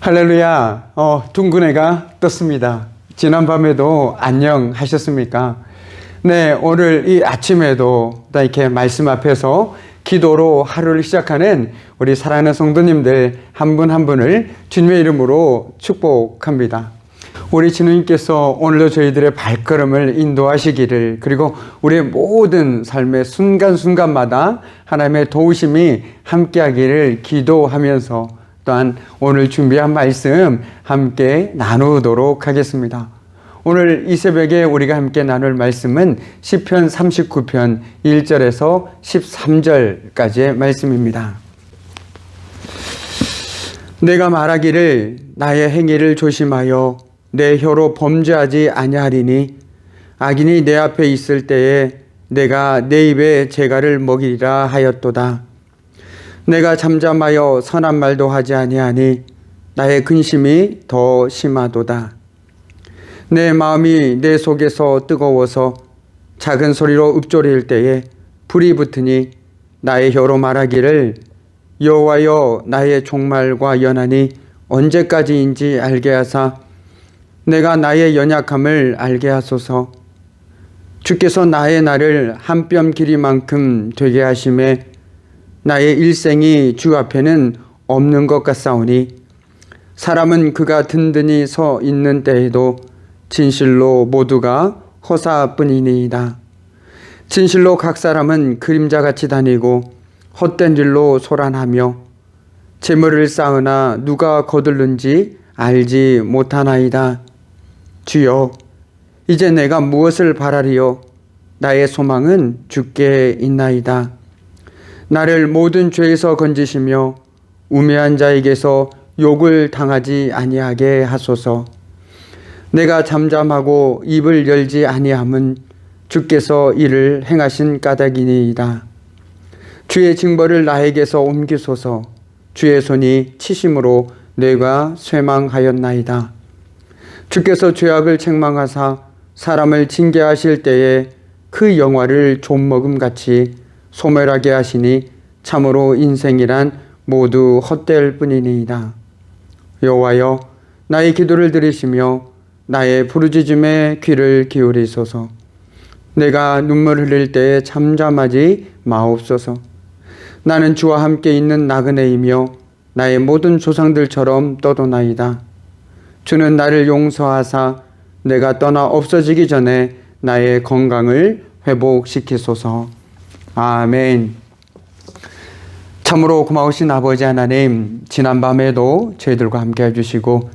할렐루야. 둥근 애가 떴습니다. 지난밤에도 안녕하셨습니까? 네, 오늘 이 아침에도 이렇게 말씀 앞에서 기도로 하루를 시작하는 우리 사랑하는 성도님들 한 분 한 분을 주님의 이름으로 축복합니다. 우리 주님께서 오늘도 저희들의 발걸음을 인도하시기를, 그리고 우리의 모든 삶의 순간순간마다 하나님의 도우심이 함께하기를 기도하면서 또한 오늘 준비한 말씀 함께 나누도록 하겠습니다. 오늘 이 새벽에 우리가 함께 나눌 말씀은 시편 39편 1절에서 13절까지의 말씀입니다. 내가 말하기를 나의 행위를 조심하여 내 혀로 범죄하지 아니하리니 악인이 내 앞에 있을 때에 내가 내 입에 재갈을 먹이리라 하였도다. 내가 잠잠하여 선한 말도 하지 아니하니 나의 근심이 더 심하도다. 내 마음이 내 속에서 뜨거워서 작은 소리로 읊조릴 때에 불이 붙으니 나의 혀로 말하기를 여호와여 나의 종말과 연한이 언제까지인지 알게 하사 내가 나의 연약함을 알게 하소서. 주께서 나의 날을 한 뼘 길이만큼 되게 하심에 나의 일생이 주 앞에는 없는 것 같사오니 사람은 그가 든든히 서 있는 때에도 진실로 모두가 허사뿐이니이다. 진실로 각 사람은 그림자같이 다니고 헛된 일로 소란하며 재물을 쌓으나 누가 거둘는지 알지 못하나이다. 주여, 이제 내가 무엇을 바라리요? 나의 소망은 주께 있나이다. 나를 모든 죄에서 건지시며 우매한 자에게서 욕을 당하지 아니하게 하소서. 내가 잠잠하고 입을 열지 아니함은 주께서 이를 행하신 까닭이니이다. 주의 징벌을 나에게서 옮기소서. 주의 손이 치심으로 내가 쇠망하였나이다. 주께서 죄악을 책망하사 사람을 징계하실 때에 그 영화를 좀먹음같이 소멸하게 하시니 참으로 인생이란 모두 헛될 뿐이니이다. 여호와여, 나의 기도를 들으시며 나의 부르짖음에 귀를 기울이소서. 내가 눈물 흘릴 때에 잠잠하지 마옵소서. 나는 주와 함께 있는 나그네이며 나의 모든 조상들처럼 떠도나이다. 주는 나를 용서하사 내가 떠나 없어지기 전에 나의 건강을 회복시키소서. 아멘. 참으로 고마우신 아버지 하나님, 지난밤에도 저희들과 함께 해주시고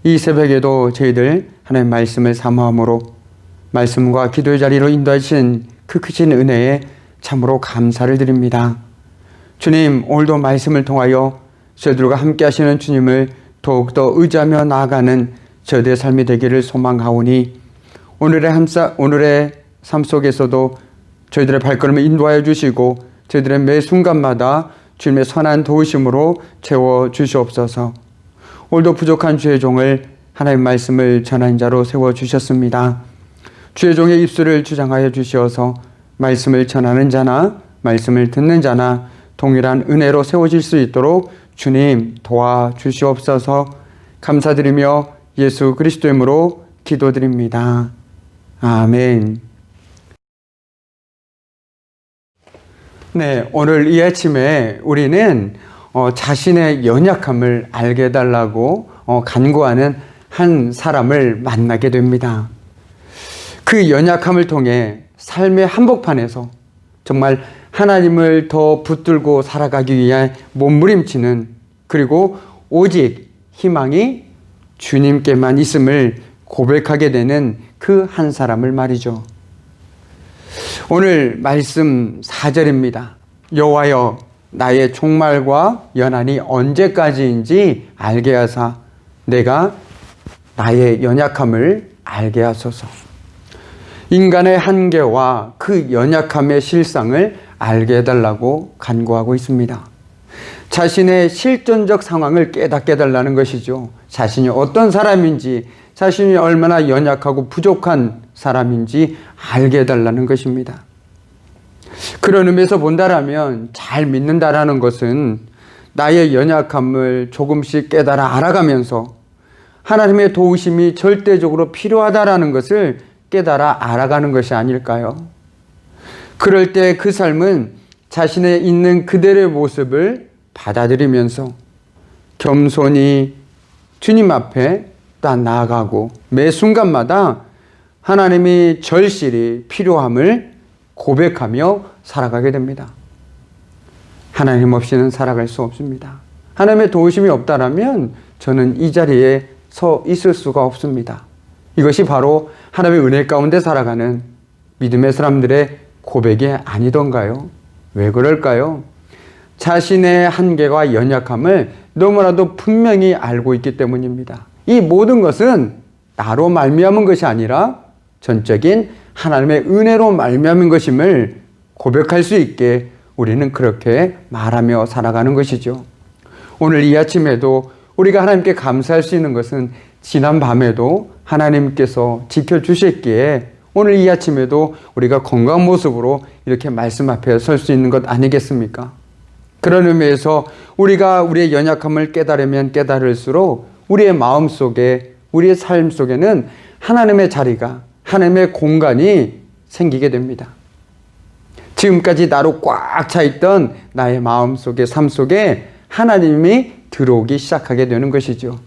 이 새벽에도 저희들 하나님 말씀을 사모함으로 말씀과 기도의 자리로 인도하신 그 크신 은혜에 참으로 감사를 드립니다. 주님, 오늘도 말씀을 통하여 저희들과 함께 하시는 주님을 더욱더 의지하며 나아가는 저희들의 삶이 되기를 소망하오니 오늘의 삶 속에서도 저희들의 발걸음을 인도하여 주시고 저희들의 매 순간마다 주님의 선한 도우심으로 채워 주시옵소서. 오늘도 부족한 주의 종을 하나님의 말씀을 전하는 자로 세워주셨습니다. 주의 종의 입술을 주장하여 주시어서 말씀을 전하는 자나 말씀을 듣는 자나 동일한 은혜로 세워질 수 있도록 주님 도와주시옵소서. 감사드리며 예수 그리스도의 이름으로 기도드립니다. 아멘. 네, 오늘 이 아침에 우리는 자신의 연약함을 알게 해달라고 간구하는 한 사람을 만나게 됩니다. 그 연약함을 통해 삶의 한복판에서 정말 하나님을 더 붙들고 살아가기 위한 몸부림치는, 그리고 오직 희망이 주님께만 있음을 고백하게 되는 그 한 사람을 말이죠. 오늘 말씀 4절입니다. 여호와여, 나의 종말과 연한이 언제까지인지 알게 하사 내가 나의 연약함을 알게 하소서. 인간의 한계와 그 연약함의 실상을 알게 해달라고 간구하고 있습니다. 자신의 실존적 상황을 깨닫게 해달라는 것이죠. 자신이 어떤 사람인지, 자신이 얼마나 연약하고 부족한 사람인지 알게 해달라는 것입니다. 그런 의미에서 본다라면 잘 믿는다라는 것은 나의 연약함을 조금씩 깨달아 알아가면서 하나님의 도우심이 절대적으로 필요하다라는 것을 깨달아 알아가는 것이 아닐까요? 그럴 때 그 삶은 자신의 있는 그대로의 모습을 받아들이면서 겸손히 주님 앞에 딱 나아가고 매 순간마다 하나님이 절실히 필요함을 고백하며 살아가게 됩니다. 하나님 없이는 살아갈 수 없습니다. 하나님의 도우심이 없다라면 저는 이 자리에 서 있을 수가 없습니다. 이것이 바로 하나님의 은혜 가운데 살아가는 믿음의 사람들의 고백이 아니던가요? 왜 그럴까요? 자신의 한계와 연약함을 너무나도 분명히 알고 있기 때문입니다. 이 모든 것은 나로 말미암은 것이 아니라 전적인 하나님의 은혜로 말미암은 것임을 고백할 수 있게 우리는 그렇게 말하며 살아가는 것이죠. 오늘 이 아침에도 우리가 하나님께 감사할 수 있는 것은 지난 밤에도 하나님께서 지켜주셨기에 오늘 이 아침에도 우리가 건강한 모습으로 이렇게 말씀 앞에 설 수 있는 것 아니겠습니까? 그런 의미에서 우리가 우리의 연약함을 깨달으면 깨달을수록 우리의 마음 속에, 우리의 삶 속에는 하나님의 자리가, 하나님의 공간이 생기게 됩니다. 지금까지 나로 꽉 차 있던 나의 마음 속에, 삶 속에 하나님이 들어오기 시작하게 되는 것이죠.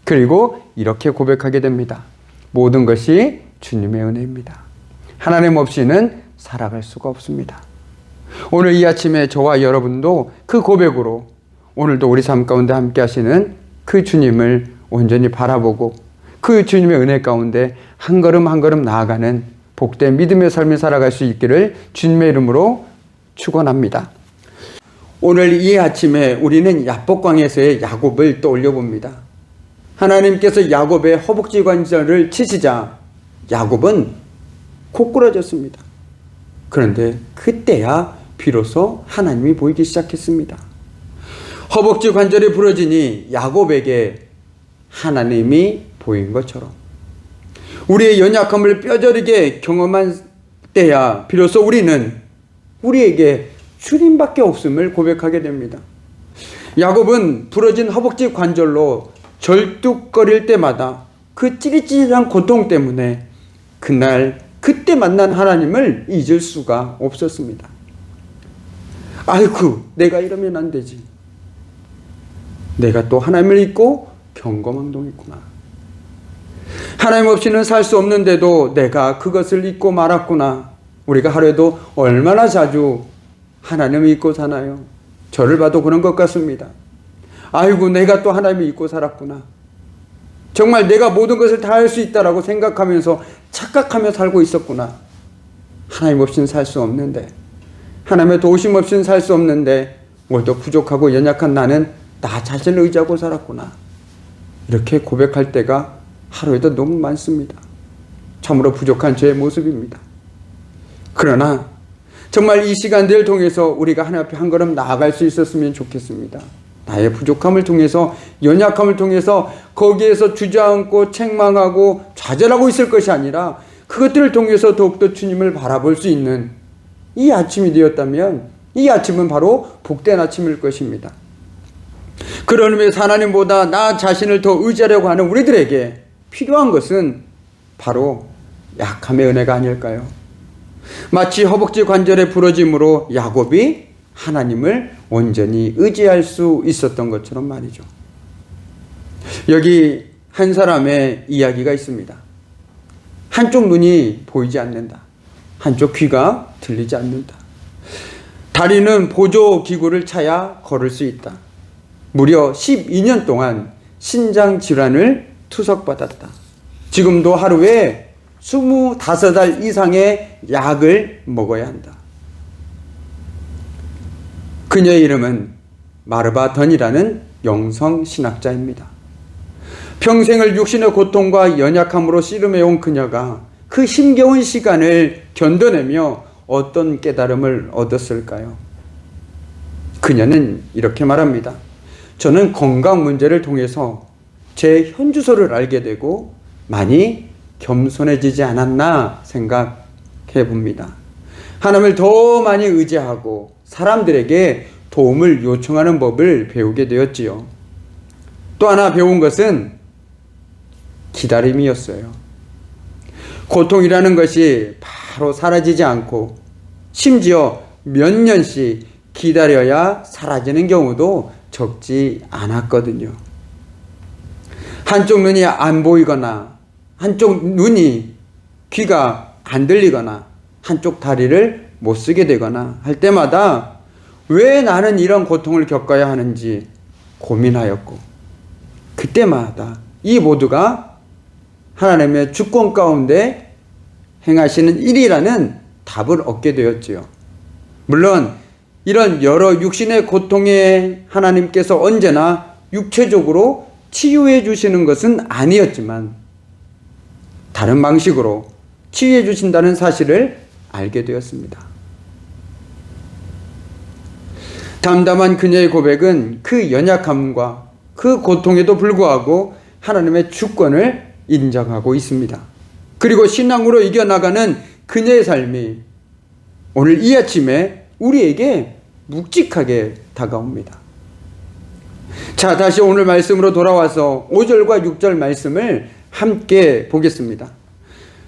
그리고 이렇게 고백하게 됩니다. 모든 것이 주님의 은혜입니다. 하나님 없이는 살아갈 수가 없습니다. 오늘 이 아침에 저와 여러분도 그 고백으로 오늘도 우리 삶 가운데 함께 하시는 그 주님을 온전히 바라보고 그 주님의 은혜 가운데 한 걸음 한 걸음 나아가는 복된 믿음의 삶을 살아갈 수 있기를 주님의 이름으로 축원합니다. 오늘 이 아침에 우리는 야복강에서의 야곱을 떠올려 봅니다. 하나님께서 야곱의 허벅지 관절을 치시자 야곱은 고꾸라졌습니다. 그런데 그때야 비로소 하나님이 보이기 시작했습니다. 허벅지 관절이 부러지니 야곱에게 하나님이 보인 것처럼 우리의 연약함을 뼈저리게 경험한 때야 비로소 우리는 우리에게 주님밖에 없음을 고백하게 됩니다. 야곱은 부러진 허벅지 관절로 절뚝거릴 때마다 그 찌릿찌릿한 고통 때문에 그때 만난 하나님을 잊을 수가 없었습니다. 아이고, 내가 이러면 안 되지. 내가 또 하나님을 잊고 경거망동했구나. 하나님 없이는 살 수 없는데도 내가 그것을 잊고 말았구나. 우리가 하루에도 얼마나 자주 하나님을 잊고 사나요? 저를 봐도 그런 것 같습니다. 아이고, 내가 또 하나님을 잊고 살았구나. 정말 내가 모든 것을 다 할 수 있다라고 생각하면서 착각하며 살고 있었구나. 하나님 없이는 살 수 없는데, 하나님의 도우심 없이는 살 수 없는데 오늘도 부족하고 연약한 나는 나 자신을 의지하고 살았구나. 이렇게 고백할 때가 하루에도 너무 많습니다. 참으로 부족한 저의 모습입니다. 그러나 정말 이 시간들을 통해서 우리가 하나님 앞에 한 걸음 나아갈 수 있었으면 좋겠습니다. 나의 부족함을 통해서, 연약함을 통해서 거기에서 주저앉고 책망하고 좌절하고 있을 것이 아니라 그것들을 통해서 더욱더 주님을 바라볼 수 있는 이 아침이 되었다면 이 아침은 바로 복된 아침일 것입니다. 그런 의미에서 하나님보다 나 자신을 더 의지하려고 하는 우리들에게 필요한 것은 바로 약함의 은혜가 아닐까요? 마치 허벅지 관절의 부러짐으로 야곱이 하나님을 온전히 의지할 수 있었던 것처럼 말이죠. 여기 한 사람의 이야기가 있습니다. 한쪽 눈이 보이지 않는다. 한쪽 귀가 들리지 않는다. 다리는 보조기구를 차야 걸을 수 있다. 무려 12년 동안 신장질환을 투석받았다. 지금도 하루에 25알 이상의 약을 먹어야 한다. 그녀의 이름은 마르바 던이라는 영성신학자입니다. 평생을 육신의 고통과 연약함으로 씨름해온 그녀가 그 힘겨운 시간을 견뎌내며 어떤 깨달음을 얻었을까요? 그녀는 이렇게 말합니다. 저는 건강 문제를 통해서 제 현주소를 알게 되고 많이 겸손해지지 않았나 생각해 봅니다. 하나님을 더 많이 의지하고 사람들에게 도움을 요청하는 법을 배우게 되었지요. 또 하나 배운 것은 기다림이었어요. 고통이라는 것이 바로 사라지지 않고 심지어 몇 년씩 기다려야 사라지는 경우도 적지 않았거든요. 한쪽 눈이 안 보이거나 한쪽 눈이 귀가 안 들리거나 한쪽 다리를 못 쓰게 되거나 할 때마다 왜 나는 이런 고통을 겪어야 하는지 고민하였고, 그때마다 이 모두가 하나님의 주권 가운데 행하시는 일이라는 답을 얻게 되었지요. 물론 이런 여러 육신의 고통에 하나님께서 언제나 육체적으로 치유해 주시는 것은 아니었지만 다른 방식으로 치유해 주신다는 사실을 알게 되었습니다. 담담한 그녀의 고백은 그 연약함과 그 고통에도 불구하고 하나님의 주권을 인정하고 있습니다. 그리고 신앙으로 이겨나가는 그녀의 삶이 오늘 이 아침에 우리에게 묵직하게 다가옵니다. 자, 다시 오늘 말씀으로 돌아와서 5절과 6절 말씀을 함께 보겠습니다.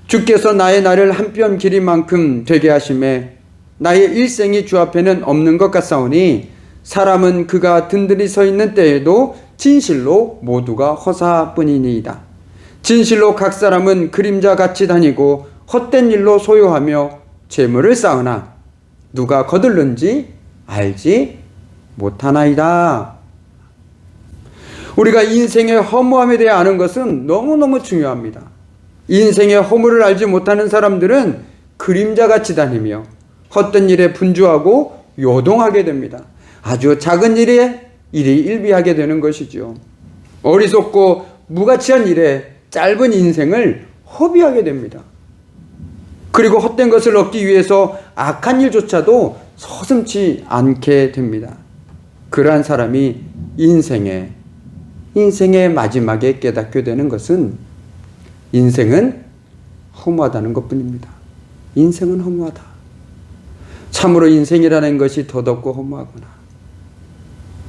주께서 나의 날을 한 뼘 길이만큼 되게 하심에 나의 일생이 주 앞에는 없는 것 같사오니 사람은 그가 든든히 서 있는 때에도 진실로 모두가 허사뿐이니이다. 진실로 각 사람은 그림자같이 다니고 헛된 일로 소요하며 재물을 쌓으나 누가 거둘는지 알지 못하나이다. 우리가 인생의 허무함에 대해 아는 것은 너무너무 중요합니다. 인생의 허물을 알지 못하는 사람들은 그림자같이 다니며 헛된 일에 분주하고 요동하게 됩니다. 아주 작은 일에 일이 일비하게 되는 것이죠. 어리석고 무가치한 일에 짧은 인생을 허비하게 됩니다. 그리고 헛된 것을 얻기 위해서 악한 일조차도 서슴지 않게 됩니다. 그러한 사람이 인생의 마지막에 깨닫게 되는 것은 인생은 허무하다는 것뿐입니다. 인생은 허무하다. 참으로 인생이라는 것이 더덥고 허무하구나.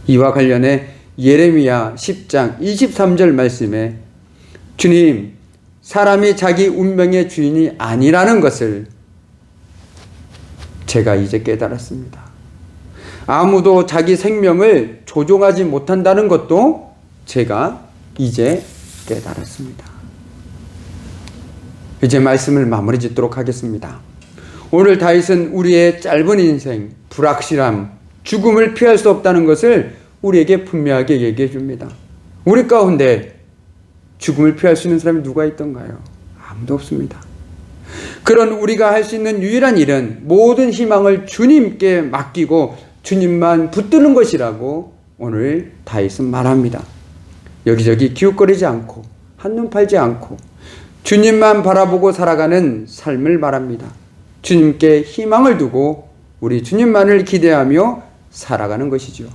이와 관련해 예레미야 10장 23절 말씀에 주님, 사람이 자기 운명의 주인이 아니라는 것을 제가 이제 깨달았습니다. 아무도 자기 생명을 조종하지 못한다는 것도 제가 이제 깨달았습니다. 이제 말씀을 마무리 짓도록 하겠습니다. 오늘 다윗은 우리의 짧은 인생, 불확실함, 죽음을 피할 수 없다는 것을 우리에게 분명하게 얘기해 줍니다. 우리 가운데 죽음을 피할 수 있는 사람이 누가 있던가요? 아무도 없습니다. 그런 우리가 할 수 있는 유일한 일은 모든 희망을 주님께 맡기고 주님만 붙드는 것이라고 오늘 다윗은 말합니다. 여기저기 기웃거리지 않고 한눈 팔지 않고 주님만 바라보고 살아가는 삶을 말합니다. 주님께 희망을 두고 우리 주님만을 기대하며 살아가는 것이죠.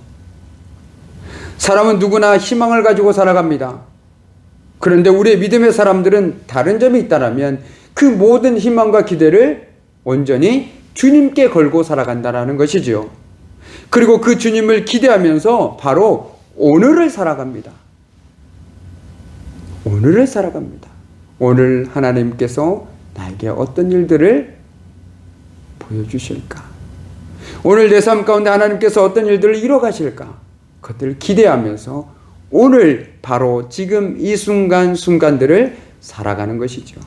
사람은 누구나 희망을 가지고 살아갑니다. 그런데 우리의 믿음의 사람들은 다른 점이 있다면 그 모든 희망과 기대를 온전히 주님께 걸고 살아간다는 것이지요. 그리고 그 주님을 기대하면서 바로 오늘을 살아갑니다. 오늘을 살아갑니다. 오늘 하나님께서 나에게 어떤 일들을 보여주실까? 오늘 내 삶 가운데 하나님께서 어떤 일들을 이뤄가실까? 그것들을 기대하면서 오늘 바로 지금 이 순간들을 살아가는 것이죠.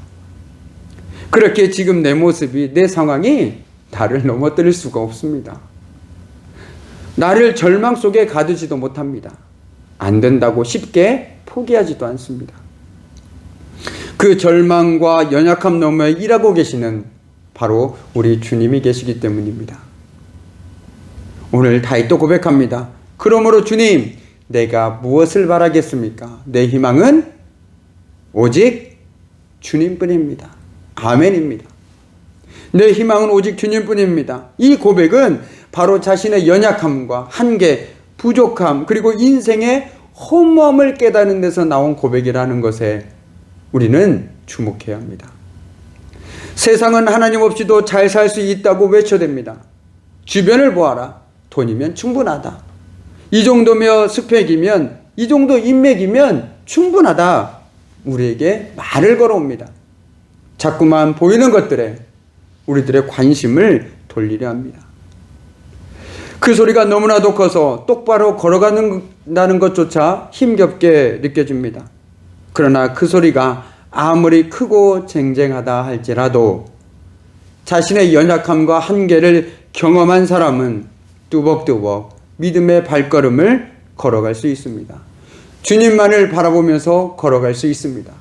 그렇게 지금 내 모습이, 내 상황이 나를 넘어뜨릴 수가 없습니다. 나를 절망 속에 가두지도 못합니다. 안 된다고 쉽게 포기하지도 않습니다. 그 절망과 연약함 너머에 일하고 계시는 바로 우리 주님이 계시기 때문입니다. 오늘 다윗도 고백합니다. 그러므로 주님, 내가 무엇을 바라겠습니까? 내 희망은 오직 주님뿐입니다. 아멘입니다. 내 희망은 오직 주님뿐입니다. 이 고백은 바로 자신의 연약함과 한계, 부족함, 그리고 인생의 허무함을 깨닫는 데서 나온 고백이라는 것에 우리는 주목해야 합니다. 세상은 하나님 없이도 잘 살 수 있다고 외쳐댑니다. 주변을 보아라. 돈이면 충분하다. 이 정도며 스펙이면, 이 정도 인맥이면 충분하다. 우리에게 말을 걸어옵니다. 자꾸만 보이는 것들에 우리들의 관심을 돌리려 합니다. 그 소리가 너무나도 커서 똑바로 걸어가는다는 것조차 힘겹게 느껴집니다. 그러나 그 소리가 아무리 크고 쟁쟁하다 할지라도 자신의 연약함과 한계를 경험한 사람은 뚜벅뚜벅 믿음의 발걸음을 걸어갈 수 있습니다. 주님만을 바라보면서 걸어갈 수 있습니다.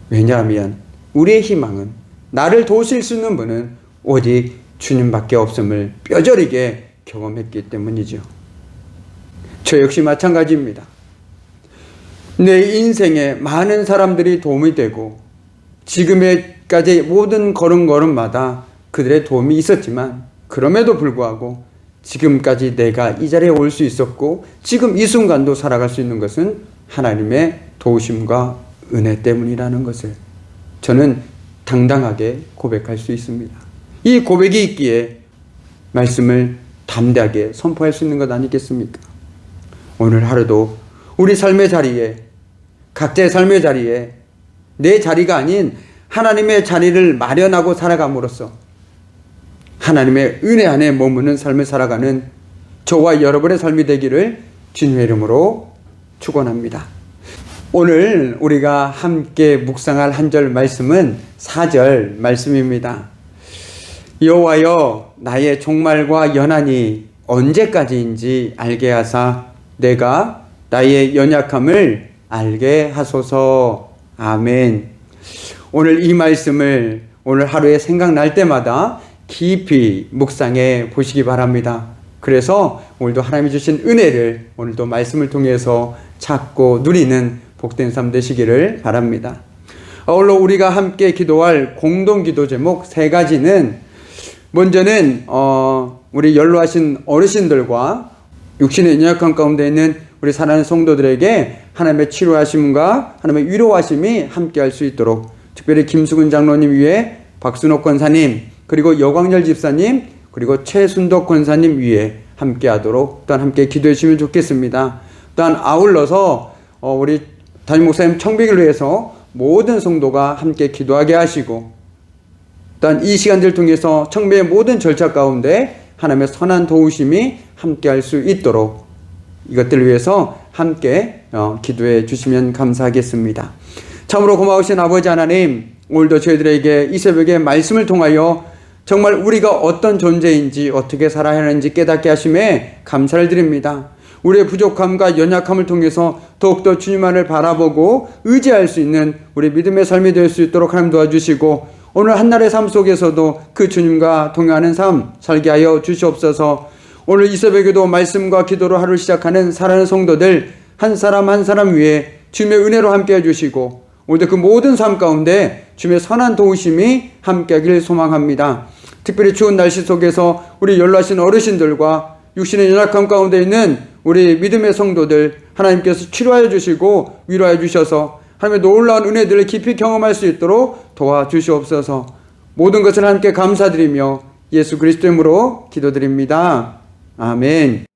왜냐하면 우리의 희망은, 나를 도우실 수 있는 분은 오직 주님밖에 없음을 뼈저리게 경험했기 때문이죠. 저 역시 마찬가지입니다. 내 인생에 많은 사람들이 도움이 되고 지금까지 모든 걸음걸음마다 그들의 도움이 있었지만, 그럼에도 불구하고 지금까지 내가 이 자리에 올 수 있었고 지금 이 순간도 살아갈 수 있는 것은 하나님의 도우심과 은혜 때문이라는 것을 저는 당당하게 고백할 수 있습니다. 이 고백이 있기에 말씀을 담대하게 선포할 수 있는 것 아니겠습니까? 오늘 하루도 우리 삶의 자리에, 각자의 삶의 자리에 내 자리가 아닌 하나님의 자리를 마련하고 살아감으로써 하나님의 은혜 안에 머무는 삶을 살아가는 저와 여러분의 삶이 되기를 주님의 이름으로 축원합니다. 오늘 우리가 함께 묵상할 한 절 말씀은 4절 말씀입니다. 여호와여, 나의 종말과 연한이 언제까지인지 알게 하사 내가 나의 연약함을 알게 하소서. 아멘. 오늘 이 말씀을 오늘 하루에 생각날 때마다 깊이 묵상해 보시기 바랍니다. 그래서 오늘도 하나님이 주신 은혜를 오늘도 말씀을 통해서 찾고 누리는 복된 삶 되시기를 바랍니다. 오늘 우리가 함께 기도할 공동기도 제목 3가지는, 먼저는 우리 연로하신 어르신들과 육신의 연약함 가운데 있는 우리 사랑하는 성도들에게 하나님의 치료하심과 하나님의 위로하심이 함께할 수 있도록, 특별히 김수근 장로님 위에 박순옥 권사님, 그리고 여광열 집사님, 그리고 최순덕 권사님 위에 함께하도록 또한 함께 기도해 주시면 좋겠습니다. 또한 아울러서 우리 담임 목사님 청백을 위해서 모든 성도가 함께 기도하게 하시고, 또한 이 시간들을 통해서 청백의 모든 절차 가운데 하나님의 선한 도우심이 함께할 수 있도록 이것들을 위해서 함께 기도해 주시면 감사하겠습니다. 참으로 고마우신 아버지 하나님, 오늘도 저희들에게 이 새벽에 말씀을 통하여 정말 우리가 어떤 존재인지 어떻게 살아야 하는지 깨닫게 하심에 감사를 드립니다. 우리의 부족함과 연약함을 통해서 더욱더 주님만을 바라보고 의지할 수 있는 우리 믿음의 삶이 될 수 있도록 하나님 도와주시고, 오늘 한날의 삶 속에서도 그 주님과 동행하는 삶 살게 하여 주시옵소서. 오늘 이 새벽에도 말씀과 기도로 하루를 시작하는 사랑하는 성도들 한 사람 한 사람 위에 주님의 은혜로 함께 해주시고, 오늘도 그 모든 삶 가운데 주님의 선한 도우심이 함께하길 소망합니다. 특별히 추운 날씨 속에서 우리 연로하신 어르신들과 육신의 연약함 가운데 있는 우리 믿음의 성도들 하나님께서 치료하여 주시고 위로하여 주셔서 하나님의 놀라운 은혜들을 깊이 경험할 수 있도록 도와주시옵소서. 모든 것을 함께 감사드리며 예수 그리스도 이름으로 기도드립니다. 아멘.